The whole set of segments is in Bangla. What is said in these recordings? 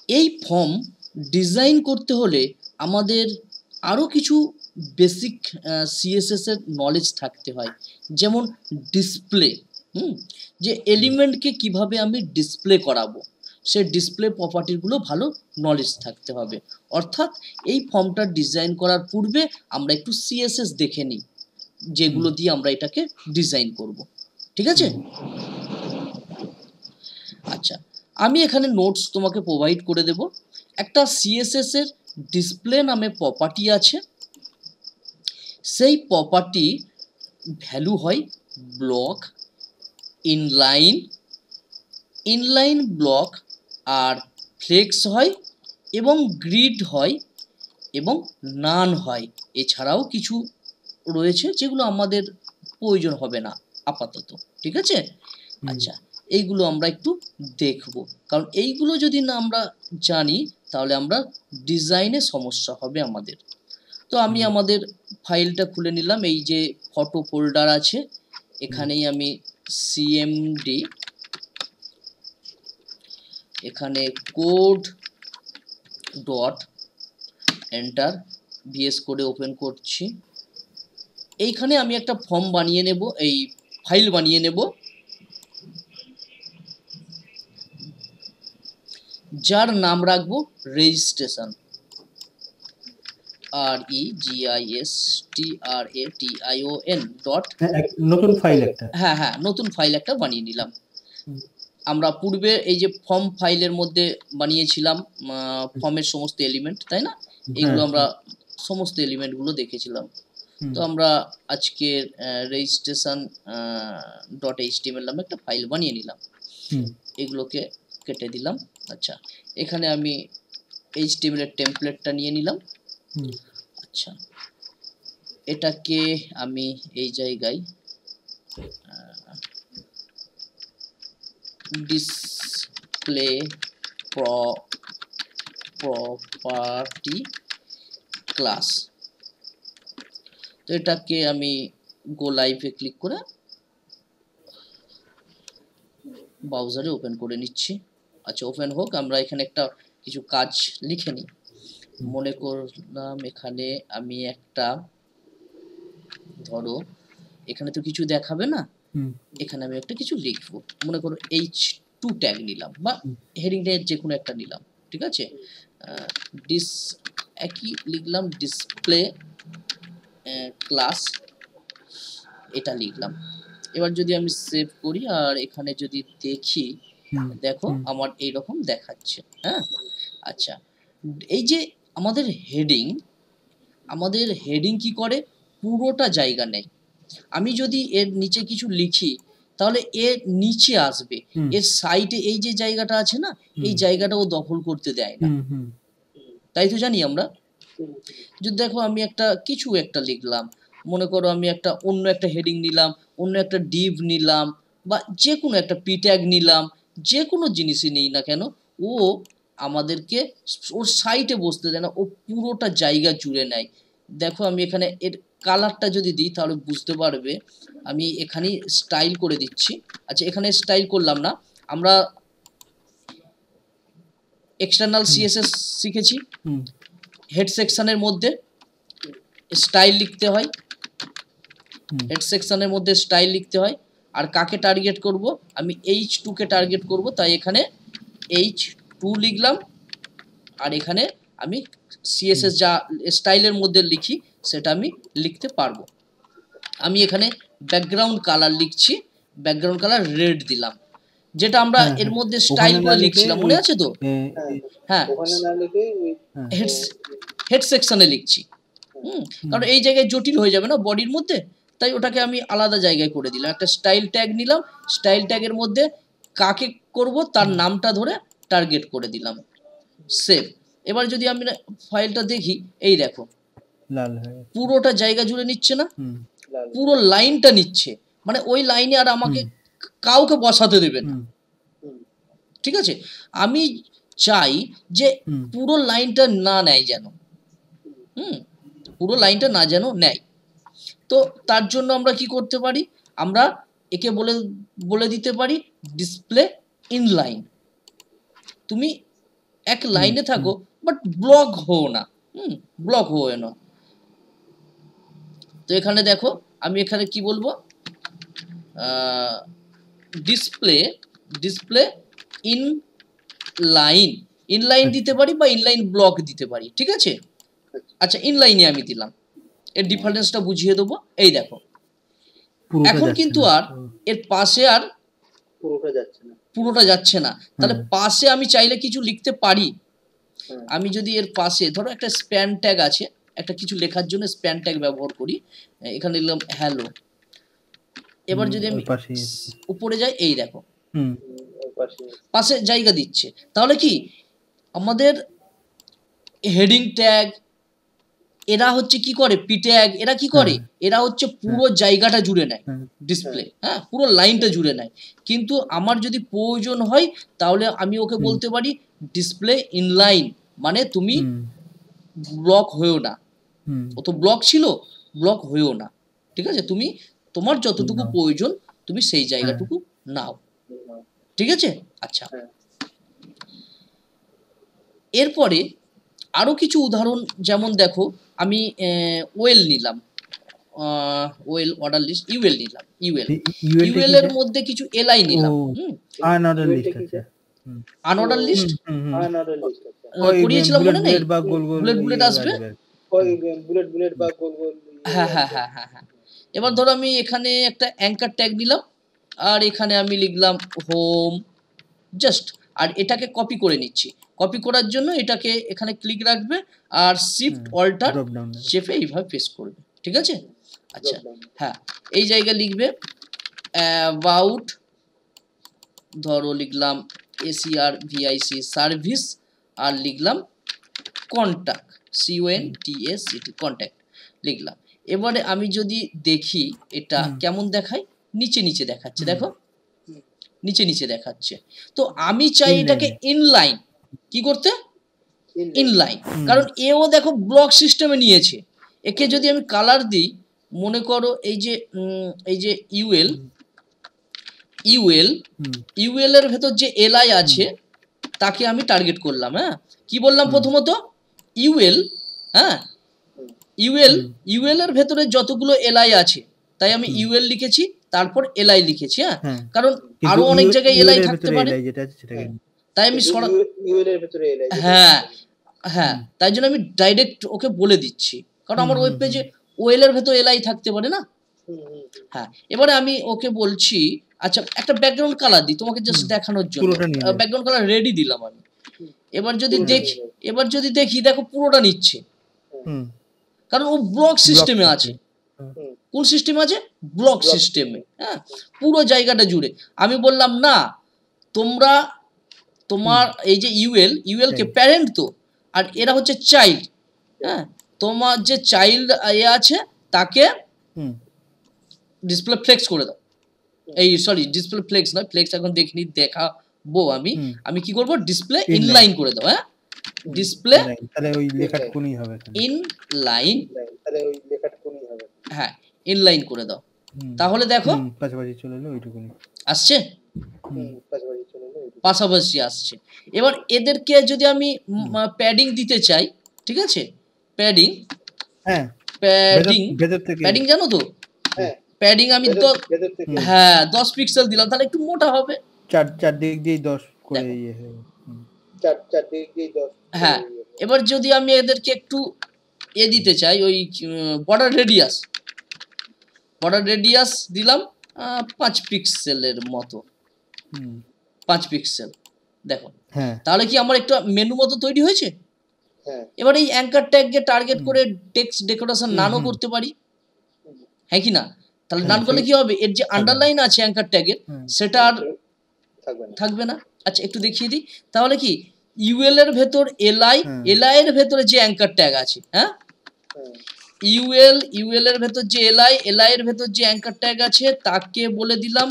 এই ফর্ম ডিজাইন করতে হলে আমাদের আরও কিছু বেসিক সিএসএস এর নলেজ থাকতে হয়, যেমন ডিসপ্লে। যে এলিমেন্টকে কিভাবে আমি ডিসপ্লে করাবো, সে ডিসপ্লে প্রপার্টিগুলো ভালো নলেজ থাকতে হবে। অর্থাৎ এই ফর্মটা ডিজাইন করার পূর্বে আমরা একটু সিএসএস দেখে নিই, যেগুলো দিয়ে আমরা এটাকে ডিজাইন করব। ঠিক আছে? আচ্ছা, আমি এখানে নোটস তোমাকে প্রোভাইড করে দেব। একটা সিএসএস এর ডিসপ্লে নামে প্রপার্টি আছে। সেই প্রপার্টি ভ্যালু হয় ব্লক, ইনলাইন ব্লক, আর ফ্লেক্স হয়, এবং গ্রিড হয়, এবং নান হয়। এছাড়াও কিছু রয়েছে যেগুলো আমাদের প্রয়োজন হবে না আপাতত। ঠিক আছে? আচ্ছা, এইগুলো আমরা একটু দেখব, কারণ এইগুলো যদি না আমরা জানি তাহলে আমরা ডিজাইনে সমস্যা হবে আমাদের। তো আমি আমাদের ফাইলটা খুলে নিলাম। এই যে ফটো ফোল্ডার আছে, এখানেই আমি সিএমডি, এখানে কোড ডট এন্টার, ভিএস কোডে ওপেন করছি। এইখানে আমি একটা ফর্ম বানিয়ে নেব, এই ফাইল বানিয়ে নেব, যার নাম রাখবো রেজিস্ট্রেশন, REGISTRATION ডট। নতুন ফাইল একটা, হ্যাঁ, নতুন ফাইল একটা বানিয়ে নিলাম। আমরা পূর্বে এই যে ফর্ম ফাইলের মধ্যে বানিয়েছিলাম ফর্মের সমস্ত এলিমেন্ট, তাই না? এইগুলো আমরা সমস্ত এলিমেন্টগুলো দেখেছিলাম। তো আমরা আজকে রেজিস্ট্রেশন ডট এইচটিএমএল নামে একটা ফাইল বানিয়ে নিলাম। এগুলোকে কেটে দিলাম। আচ্ছা, এখানে আমি এইচটিএমএল এর টেমপ্লেটটা নিয়ে নিলাম। আচ্ছা, এটাকে আমি এই জায়গায় ডিসপ্লে প্রপার্টি ক্লাস, তো এটাকে আমি গো লাইভে ক্লিক করে ব্রাউজারে ওপেন করে নিচ্ছি। আচ্ছা, ওপেন হোক। আমরা এখানে একটা কিছু কাজ লিখে নিই। মনে করলাম এখানে আমি একটা, ধরো এখানে তো কিছু দেখাবে না, এখানে আমি একটা কিছু লিখবো। মনে করো H2 ট্যাগ নিলাম, বা হেডিং ট্যাগ যে কোনো একটা নিলাম। ঠিক আছে? একই লিখলাম, ডিসপ্লে ক্লাস, এটা লিখলাম। এবার যদি আমি সেভ করি আর এখানে যদি দেখি, দেখো আমার এইরকম দেখাচ্ছে। হ্যাঁ, আচ্ছা, এই যে আমাদের হেডিং কি করে, পুরোটা জায়গা নেয়। আমি যদি এর নিচে কিছু লিখি তাহলে এর নিচে আসবে, এর সাইডে এই যে জায়গাটা আছে না, এই জায়গাটা ও দখল করতে দেয় না। তাই তো জানি আমরা। যদি দেখো আমি কিছু একটা লিখলাম, মনে করো আমি অন্য একটা হেডিং নিলাম, অন্য একটা ডিভ নিলাম, বা যে কোনো একটা পি ট্যাগ নিলাম, যে কোনো জিনিসই নিই না কেন, ও আমাদেরকে ওর সাইটে বসতে দেয় না, ও পুরোটা জায়গা জুড়ে নেয়। দেখো আমি এখানে এর কালারটা যদি দিই তাহলে বুঝতে পারবে। আমি এখানে স্টাইল করে দিচ্ছি। আচ্ছা, এখানে স্টাইল করলাম না, আমরা এক্সটার্নাল সিএসএস শিখেছি। হেড সেকশনের মধ্যে স্টাইল লিখতে হয়, হেড সেকশনের মধ্যে স্টাইল লিখতে হয়। আর কাকে টার্গেট করব, আমি H2 কে টার্গেট করব, তাই এখানে H2 লিখলাম। আর এখানে আমি সিএসএস যা স্টাইলের মধ্যে লিখি সেটা আমি লিখতে পারবো। আমি এখানে ব্যাকগ্রাউন্ড কালার লিখছি, ব্যাকগ্রাউন্ড কালার রেড দিলাম, যেটা আমরা এর মধ্যে স্টাইল করে লিখছিলাম, মনে আছে তো? হ্যাঁ, হেড সেকশনে লিখছি। কারণ এই জায়গায় জটিল হয়ে যাবে না বডির মধ্যে, তাই ওটাকে আমি আলাদা জায়গায় করে দিলাম। একটা স্টাইল ট্যাগ নিলাম, স্টাইল ট্যাগের মধ্যে কাকে করব তার নামটা ধরে টার্গেট করে দিলাম, সেভ। এবার যদি আমি ফাইলটা দেখি, এই দেখো পুরোটা জায়গা জুড়ে নিচ্ছে না, পুরো লাইনটা নিচ্ছে, মানে ওই লাইনে আর আমাকে কাউকে বসাতে দেবে না। ঠিক আছে? আমি চাই যে পুরো লাইনটা না নেয় যেন, পুরো লাইনটা না যেন নেয়। তো তার জন্য আমরা কি করতে পারি, আমরা একে বলে দিতে পারি ডিসপ্লে ইনলাইন। তুমি এক লাইনে থাকো, বাট ব্লক হো না, ব্লক হয়ে না। তো এখানে দেখো আমি এখানে কি বলবো, display display in line, inline দিতে পারি বা ইনলাইন ব্লক দিতে পারি, ঠিক আছে। আচ্ছা ইনলাইনে আমি দিলাম, এর ডিফারেন্সটা বুঝিয়ে দেবো। এই দেখো এখন কিন্তু আর এর পাশে আর পুরোটা যাচ্ছে না, তাহলে পাশে আমি চাইলে কিছু লিখতে পারি। আমি যদি এর পাশে ধরো একটা স্প্যান ট্যাগ আছে, একটা কিছু লেখার জন্য স্প্যান ট্যাগ ব্যবহার করি, এখানে লিখলাম হ্যালো। এবার যদি আমি উপরে যাই, এই দেখো পাশে জায়গা দিচ্ছে, তাহলে কি আমাদের হেডিং ট্যাগ এরা হচ্ছে কি করে, পি ট্যাগ এরা কি করে, এরা হচ্ছে পুরো জায়গাটা জুড়ে নেয় ডিসপ্লে, হ্যাঁ পুরো লাইনটা জুড়ে নেয়। কিন্তু আমার যদি প্রয়োজন হয় তাহলে আমি ওকে বলতে পারি ডিসপ্লে ইনলাইন, মানে তুমি ব্লক হয়েও না, ও তো ব্লক ছিল, ব্লক হয়েও না, ঠিক আছে, তুমি তোমার যতটুকু প্রয়োজন তুমি সেই জায়গাটুকু নাও, ঠিক আছে। আচ্ছা এরপরে আরো কিছু উদাহরণ, যেমন দেখো আমি ওয়েল নিলাম, ওয়েল অর্ডার লিস্ট, ইউএল নিলাম, ইউএল এর মধ্যে কিছু এলআই নিলাম, আনঅর্ডার লিস্ট আছে, আনঅর্ডার লিস্ট করিয়েছিলাম মনে নেই, বুলেট বুলেট আসবে, বুলেট বা গোল গোল, হ্যাঁ হ্যাঁ হ্যাঁ হ্যাঁ হ্যাঁ। এবার ধরো আমি এখানে একটা অ্যাঙ্কার ট্যাগ নিলাম, আর এখানে আমি লিখলাম হোম জাস্ট, আর এটাকে কপি করে নিচ্ছি। কপি করার জন্য এটাকে এখানে ক্লিক রাখবে আর শিফট অল্টার চেপে এইভাবে পেস্ট করবে, ঠিক আছে। আচ্ছা হ্যাঁ, এই জায়গায় লিখবে অ্যাবাউট, ধরো লিখলাম এসিআর ভিআইসি সার্ভিস, আর লিখলাম কন্ট্যাক্ট CONTACT কন্ট্যাক্ট লিখলাম। এবারে আমি যদি দেখি এটা কেমন দেখায়, নিচে নিচে দেখাচ্ছে, দেখো নিচে নিচে দেখাচ্ছে। তো আমি চাই এটাকে ইনলাইন, কি করতে, ইনলাইন, কারণ এও দেখো ব্লক সিস্টেমে নিয়েছে। একে যদি আমি কালার দিই, মনে করো এই যে ইউএল এর ভেতর যে এলআই আছে তাকে আমি টার্গেট করলাম, হ্যাঁ কি বললাম প্রথমত ইউএল, হ্যাঁ ইউএল এর ভেতরে যতগুলো এলআই আছে তাই আমি ইউএল লিখেছি, তারপর এলআই লিখেছি, হ্যাঁ কারণ আরো অনেক জায়গায় এলআই থাকতে পারে, তাই আমি ইউএল এর ভিতরে এলআই, হ্যাঁ হ্যাঁ, তাই জন্য আমি ডাইরেক্ট ওকে বলে দিচ্ছি, কারণ আমার ওয়েব পেজে ওয়েল এর ভেতর এলআই থাকতে পারে না। হ্যাঁ এবারে আমি ওকে বলছি, আচ্ছা একটা ব্যাকগ্রাউন্ড কালার দিই তোমাকে জাস্ট দেখানোর জন্য, ব্যাকগ্রাউন্ড কালার রেডি দিলাম আমি। এবার যদি দেখি দেখো পুরোটা নিচ্ছে, কারণ ও ব্লক সিস্টেমে আছে। কোন সিস্টেমে আছে, ব্লক সিস্টেমে, হ্যাঁ পুরো জায়গাটা জুড়ে। আমি বললাম না তোমার এই যে ইউএল কে প্যারেন্ট তো, আর এরা হচ্ছে চাইল্ড, হ্যাঁ তোমার যে চাইল্ড আছে তাকে ডিসপ্লে ফ্লেক্স করে দাও, এই সরি ডিসপ্লে ফ্লেক্স নয়, ফ্লেক্স এখন দেখিনি, দেখাবো আমি কি করব, ডিসপ্লে ইনলাইন করে দাও, হ্যাঁ ডিসপ্লে তাহলে ওই লেখাটা কোনই হবে, ইনলাইন, তাহলে ওই লেখাটা কোনই হবে, হ্যাঁ ইনলাইন করে দাও। তাহলে দেখো পাশাপাশি চলে এলো, ওইটুকুনি আসছে, পাশাপাশি আসছে। এবার এদেরকে যদি আমি প্যাডিং দিতে চাই, ঠিক আছে, প্যাডিং জানো তো, প্যাডিং আমি হ্যাঁ 10 পিক্সেল দিলাম, তাহলে একটু মোটা হবে, চার দিক দিয়ে 10 করে চার দিক দিয়ে 10, হ্যাঁ। এবার যদি আমি এদেরকে একটু দিতে চাই, ওই বর্ডার রেডিয়াস দিলাম 5 পিক্সেলের মতো, 5 পিক্সেল, দেখো তাহলে কি আমার একটা মেনু মতো তৈরি হয়েছে। এবার এই অ্যাঙ্কার ট্যাগকে টার্গেট করে টেক্সট ডেকোরেশন নানও করতে পারি, হ্যাঁ কি না, তাহলে নান করলে কি হবে, এর যে আন্ডারলাইন আছে অ্যাঙ্কার ট্যাগের সেটা আর থাকবে না। আচ্ছা একটু দেখিয়ে দিই, তাহলে কি ইউএল এর ভেতর এলআই এর ভেতরে যে অ্যাঙ্কার ট্যাগ আছে, হ্যাঁ ইউএল এর ভেতর যে এলআই এর ভেতর যে অ্যাঙ্কার ট্যাগ আছে তাকে বলে দিলাম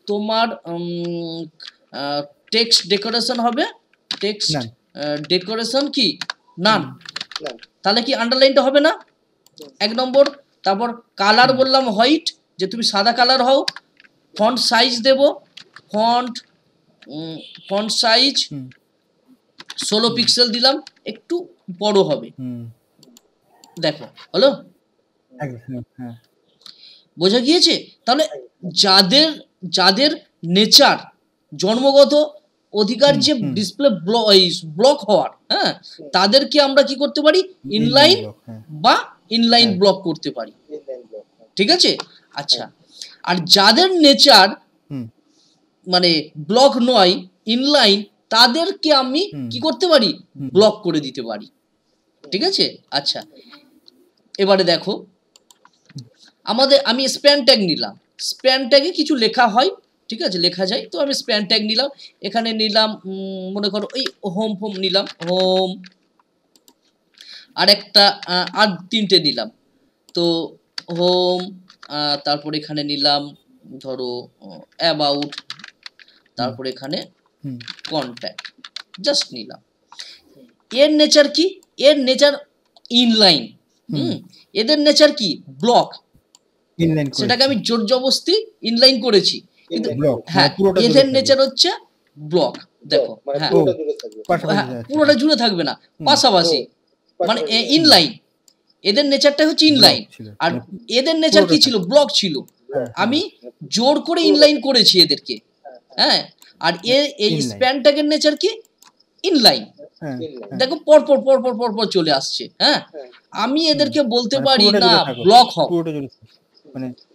তোমার টেক্সট ডেকোরেশন হবে, টেক্সট ডেকোরেশন কি নান, তাহলে কি আন্ডারলাইনটা হবে না, 1 নম্বর। তারপর কালার বললাম হোয়াইট, যে তুমি সাদা কালার হও। ফন্ট সাইজ দেব, ফন্ট সাইজ 16 পিক্সেল দিলাম, একটু বড় হবে, দেখো হলো, একদম, হ্যাঁ বোঝা গিয়েছে? তাহলে যাদের যাদের নেচার জন্মগত অধিকার যে ডিসপ্লে ব্লক হওয়ার, হ্যাঁ, তাদেরকে আমরা কি করতে পারি, ইনলাইন বা ইনলাইন ব্লক করতে পারি, ঠিক আছে? আচ্ছা, আর যাদের নেচার মানে ব্লক নয়, ইনলাইন, তাদেরকে আমি কি করতে পারি, ব্লক করে দিতে পারি, ঠিক আছে? আচ্ছা, এবারে দেখো, আমি স্প্যান ট্যাগ নিলাম, স্প্যান ট্যাগে কিছু লেখা হয়, ঠিক আছে, লেখা যায়, তো আমি স্প্যান ট্যাগ নিলাম, এখানে নিলাম মনে করো এই হোম নিলাম, হোম, আর একটা আর 3টে নিলাম, তো হোম, তারপর এখানে নিলাম ধরো অ্যাবাউট, তারপর এখানে কন্ট্যাক্ট, জাস্ট নিলাম। এর নেচার কি, এর নেচার ইনলাইন, এদের নেচার কি, ব্লক, সেটাকে আমি জোর জবস্তি ইনলাইন করেছি, কিন্তু হ্যাঁ এদের নেচার হচ্ছে ব্লক, দেখো, হ্যাঁ পুরোটা জুড়ে থাকবে না, পাশাপাশি, মানে ইনলাইন, এদের নেচারটা হচ্ছে ইনলাইন, আর এদের নেচার কি ছিল, ব্লক ছিল, আমি জোর করে ইনলাইন করেছি এদেরকে, হ্যাঁ, আর এই স্প্যান ট্যাগের নেচার কি, ইনলাইন, দেখো পরপর পরপর পরপর চলে আসছে, হ্যাঁ, আমি এদেরকে বলতে পারি না ব্লক হও,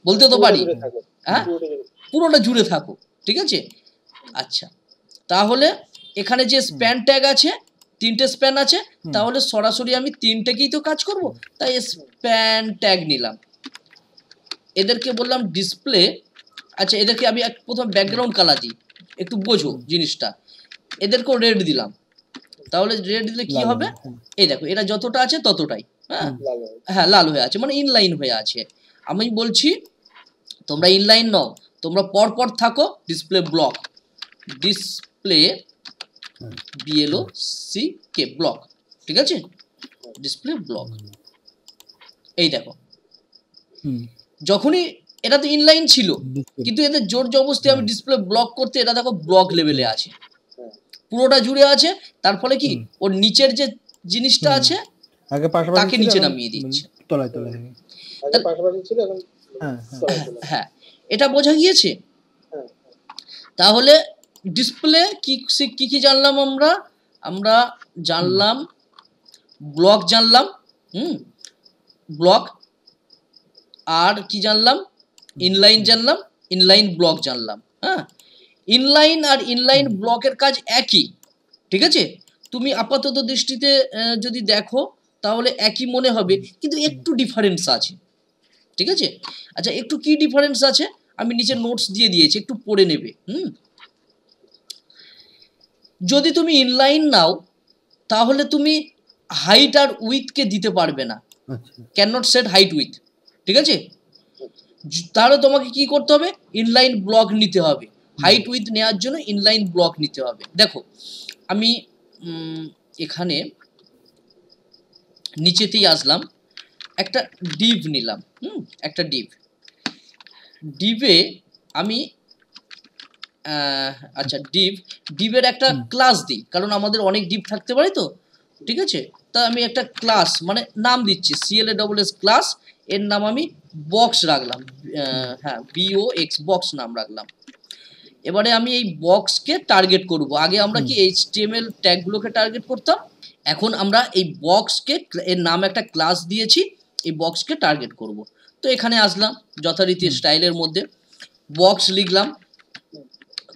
বলতে তো পারি, হ্যাঁ পুরোটা জুড়ে থাকো, ঠিক আছে? আচ্ছা, তাহলে এখানে যে স্প্যান ট্যাগ আছে, 3টে স্প্যান আছে, তাহলে সরাসরি আমি 3টেকেই তো কাজ করব, তাই স্প্যান ট্যাগ নিলাম, এদেরকে বললাম ডিসপ্লে। আচ্ছা, এদেরকে আমি প্রথম ব্যাকগ্রাউন্ড কালার দিই, একটু বোঝো জিনিসটা, এদেরকেও রেড দিলাম, তাহলে রেড দিলে কি হবে, এই দেখো এরা যতটা আছে ততটাই, হ্যাঁ লাল হয়ে আছে, মানে ইনলাইন হয়ে আছে। আমি বলছি তোমরা ইনলাইন নাও, তোমরা পরপর থাকো, display block, display BLOCK block, ঠিক আছে, ডিসপ্লে ব্লক, এই দেখো, যখনই এটা তো ইনলাইন ছিল, কিন্তু এদের জোর জবস্তি আমি ডিসপ্লে ব্লক করতে, এটা দেখো ব্লক লেভেলে আছে, পুরোটা জুড়ে আছে, তার ফলে কি ওর নিচের যে জিনিসটা আছে তাকে নিচে নামিয়ে দিচ্ছে, হ্যাঁ এটা বোঝা গিয়েছে? তাহলে ডিসপ্লে কি কি জানলাম আমরা জানলাম ব্লক, জানলাম ব্লক, আর কি জানলাম, ইনলাইন জানলাম, ইনলাইন ব্লক জানলাম, হ্যাঁ, ইনলাইন আর ইনলাইন ব্লকের কাজ একই, ঠিক আছে? তুমি আপাতত দৃষ্টিতে যদি দেখো তাহলে একই মনে হবে, কিন্তু একটু ডিফারেন্স আছে, ঠিক আছে? আচ্ছা, একটু কি ডিফারেন্স আছে আমি নিচে নোটস দিয়ে দিয়েছি, একটু পড়ে নেবে। যদি তুমি ইনলাইন নাও তাহলে তুমি হাইট আর উইথকে দিতে পারবে না, can not set height with, ঠিক আছে? তাহলে তোমাকে কি করতে হবে, ইনলাইন ব্লক নিতে হবে, হাইট উইথ নেওয়ার জন্য ইনলাইন ব্লক নিতে হবে। দেখো আমি এখানে নিচেতেই আসলাম, একটা ডিভ নিলাম, একটা ডিভে আমি আচ্ছা ডিভের একটা ক্লাস দিই, কারণ আমাদের অনেক ডিভ থাকতে পারে তো, ঠিক আছে? তা আমি একটা ক্লাস মানে নাম দিচ্ছি CLASS ক্লাস, এর নাম আমি বক্স রাখলাম, হ্যাঁ BOX বক্স নাম রাখলাম। এবারে আমি এই বক্সকে টার্গেট করব, আগে আমরা কি HTML ট্যাগগুলোকে টার্গেট করতাম, এখন আমরা এই বক্সকে, এর নাম একটা ক্লাস দিয়েছি, এই বক্সকে টার্গেট করব। তো এখানে আসলাম যথারীতি স্টাইলের মধ্যে, বক্স লিখলাম,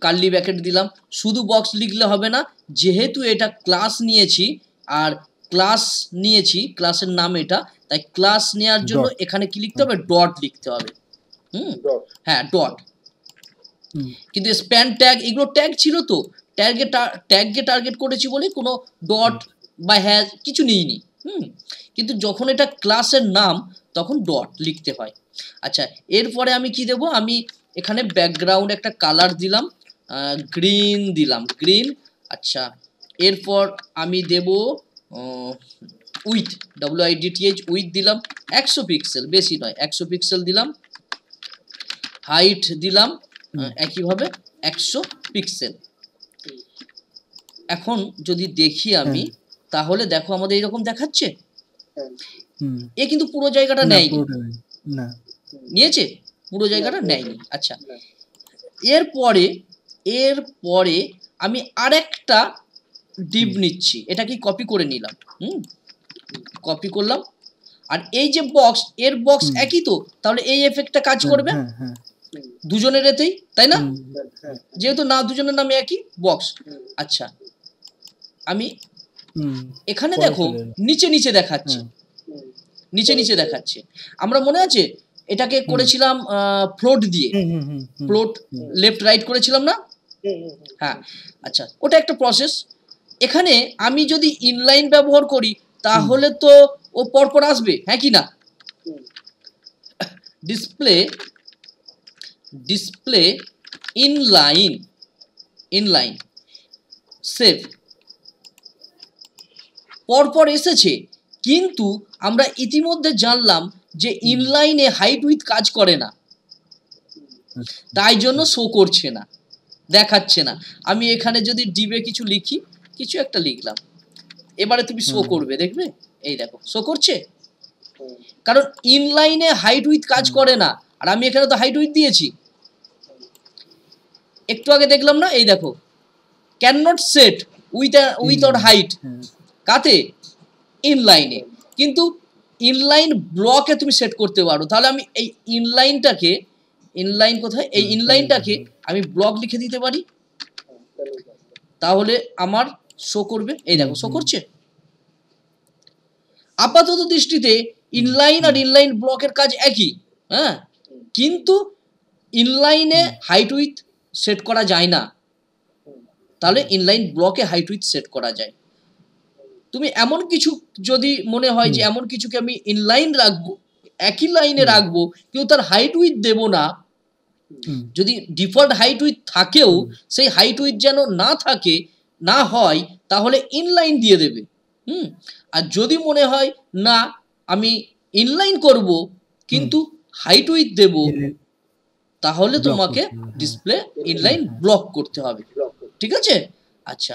কার্লি ব্র্যাকেট দিলাম, শুধু বক্স লিখলে হবে না, যেহেতু এটা ক্লাস নিয়েছি আর ক্লাসের নাম এটা, তাই ক্লাস নেওয়ার জন্য এখানে কি লিখতে হবে, ডট লিখতে হবে, হ্যাঁ ডট। কিন্তু স্প্যান ট্যাগ এগুলো ট্যাগ ছিল তো, ট্যাগকে টার্গেট করেছি বলে কোনো ডট বা হ্যাজ কিছু নিইনি, কিন্তু যখন এটা ক্লাসের নাম তখন ডট লিখতে হয়। আচ্ছা, এরপরে আমি কি দেব, আমি এখানে ব্যাকগ্রাউন্ড একটা কালার দিলাম, গ্রিন দিলাম, গ্রিন। আচ্ছা, এরপর আমি দেব উইথ, WIDTH উইথ দিলাম 100 পিক্সেল, বেশি নয় 100 পিক্সেল দিলাম, হাইট দিলাম একইভাবে 100 পিক্সেল। এখন যদি দেখি আমি, তাহলে দেখো আমাদের এরকম দেখাচ্ছে। হ্যাঁ হুম এ কিন্তু পুরো জায়গাটা না নেয়নি, পুরোটা নেই না নিয়েছে? পুরো জায়গাটা পুরোটা নেয়নি। আচ্ছা, না। এরপরে আমি আরেকটা ডিপ নিচ্ছি, এটা কি কপি করে নিলাম, কপি করলাম। আর এই যে বক্স, এর বক্স হুম। একই তো, তাহলে এই এফেক্টটা কাজ হ্যাঁ করবে হ্যাঁ হ্যাঁ হুম, দুজনের এতেই, তাই না? হুম, হ্যাঁ যেহেতু না দুজনের নামে একই বক্স। হুম, আচ্ছা, আমি হুম, এখানে পরে দেখো চলে এলো। নিচে নিচে দেখাচ্ছে, হ্যাঁ হুম, নিচে নিচে দেখাচ্ছে। আমরা মনে আছে এটাকে করেছিলাম ফ্লোট দিয়ে, হুম হুম হুম হুম ফ্লোট হুম, লেফট রাইট করেছিলাম না? হুম, হুম, হুম, হ্যাঁ, আচ্ছা, ওটা একটা প্রসেস। এখানে আমি যদি ইনলাইন ব্যবহার করি তাহলে তো ও পরপর আসবে, হ্যাঁ কি না? হুম, display display inline, inline save পরপর এসেছে, কিন্তু আমরা ইতিমধ্যে জানলাম যে ইনলাইনে হাইট উইথ কাজ করে না, আচ্ছা, তাই জন্য শো করছে না, দেখাচ্ছে না। আমি এখানে যদি ডিবে কিছু লিখি, কিছু একটা লিখলাম, এবারে তুমি শো হুম, করবে, দেখবে এই দেখো শো করছে। হুম, কারণ ইনলাইনে হাইট উইথ কাজ করে না, আর আমি এখানে তো হাইট উইথ দিয়েছি। একটু আগে দেখলাম না, এই দেখো can not set without height, হ্যাঁ, কাতে? ইনলাইনে। কিন্তু ইনলাইন ব্লকে তুমি সেট করতে পারো। তাহলে আমি এই ইনলাইনটাকে, ইনলাইন কোথায়, এই ইনলাইনটাকে আমি ব্লক লিখে দিতে পারি, হুম, তাহলে যাবে। তাহলে আমার শো করবে। এই দেখো শো হুম, করছে। আপাতত দৃষ্টিতে ইনলাইন আর ইনলাইন ব্লকের কাজ একই, হ্যাঁ, কিন্তু ইনলাইনে হাইট উইথ সেট করা যায় না, হুম, তাহলে ইনলাইন ব্লকে হাইট উইথ সেট করা যায়। তুমি এমন কিছু যদি মনে হয় যে এমন কিছুকে আমি ইনলাইন রাখবো, একই লাইনে রাখবো, কিন্তু তার হাইট উইথ দেবো না, হুম, যদি ডিফল্ট হাইট উইথ থাকেও সেই হাইট উইথ যেন না থাকে, না হয়, তাহলে ইনলাইন দিয়ে দেবে। আর যদি মনে হয় না আমি ইনলাইন করব কিন্তু হাইট উইথ দেব, তাহলে ব্লক তোমাকে করতে হবে, হ্যাঁ। ডিসপ্লে ইনলাইন ব্লক করতে হবে। ব্লক করতে। ঠিক আছে? আচ্ছা,